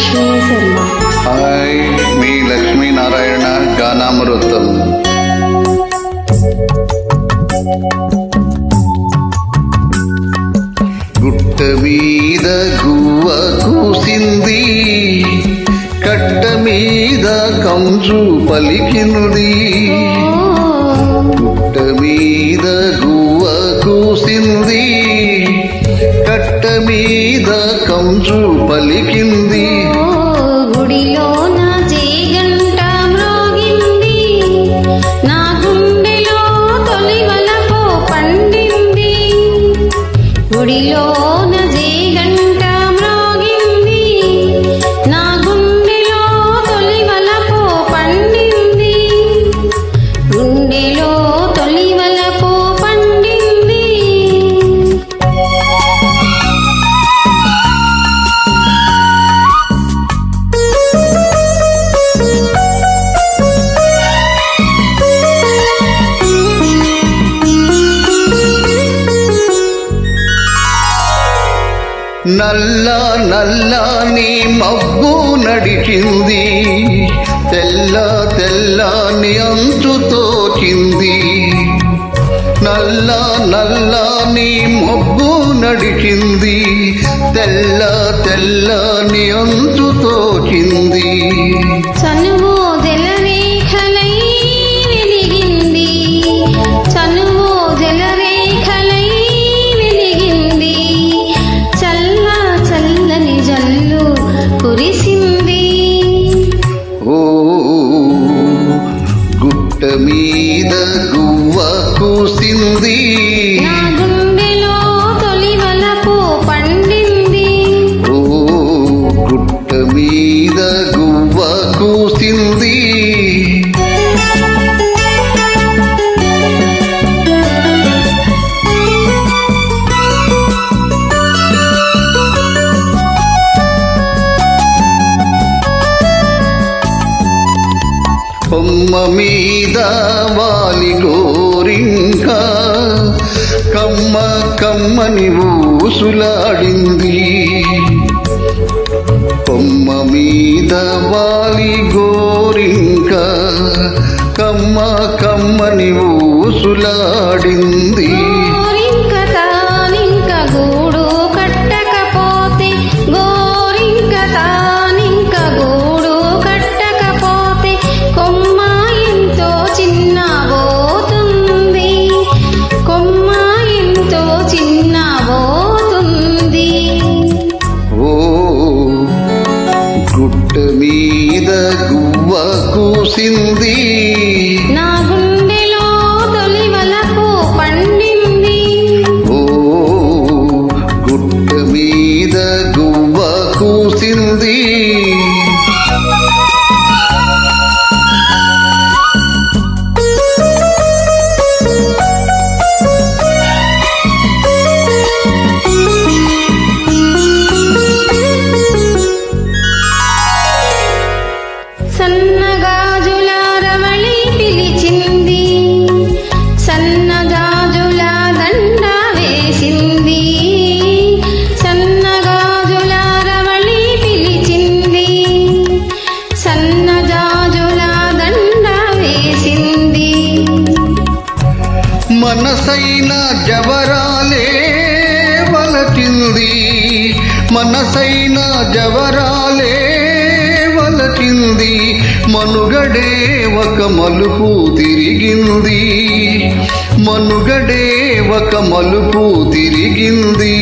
Lakshmi Sharma. Hi, మీ లక్ష్మీనారాయణ గానామృతం. గుట్ట మీద గువ్వ కూసింది, కట్ట మీద కంచు పలికింది. గుట్ట మీద గువ్వ కూసింది, కట్ట మీద కంచు పలికింది. గుడిలో నా జేగంట మ్రోగింది, నా గుండెలో తొలి వలపు పండింది. గుడిలో నా జేగంట మ్రోగింది, నా గుండెలో తొలి వలపు పండింది. గుండెలో తొలి వలపు పండింది. నల్ల నల్లని మబ్బు నడిచింది, తెల్ల తెల్లని అంచు తోచింది. నల్ల నల్లని మబ్బు నడిచింది, తెల్ల తెల్లని అంచు తోచింది. చనువు జలరేఖలై వెలిగింది, చనువు జలరేఖలై వెలిగింది. చల్ల చల్లని జల్లు కురిసింది. ఓ గుట్ట మీద గువ్వ కూసింది, నా గుండెలో తొలి వలపు పండింది. ఓ గుట్ట మీద గువ్వ కూసింది. కొమ్మ మీద వాలి గోరింక కమ్మ కమ్మని ఊసులాడింది. కొమ్మ మీద వాలి గోరింక కమ్మ కమ్మని ఊసులాడింది. గోరింక తానింక గూడు కట్టకపోతే, గోరింక తానింక గూడు కట్టకపోతే కొమ్మ ఎంతో చిన్నబోతుంది, కొమ్మ ఎంతో చిన్నబోతుంది. ఓ గుట్ట మీద గువ్వ కూసింది, నా గుండెలో తొలి వలపు పండింది. ఓ గుట్ట మీద గువ్వ కూసింది. సన్నగాజుల రవళి పిలిచింది, సన్నగాజుల దండ వేసింది. సన్నగాజుల రవళి పిలిచింది, సన్నగాజుల దండ వేసింది. మనసైన జవరాలే వలచింది, మనసైన జవరాలే వలచింది. మనుగడే ఒక మలుపు తిరిగింది, మనుగడే ఒక మలుపు తిరిగింది.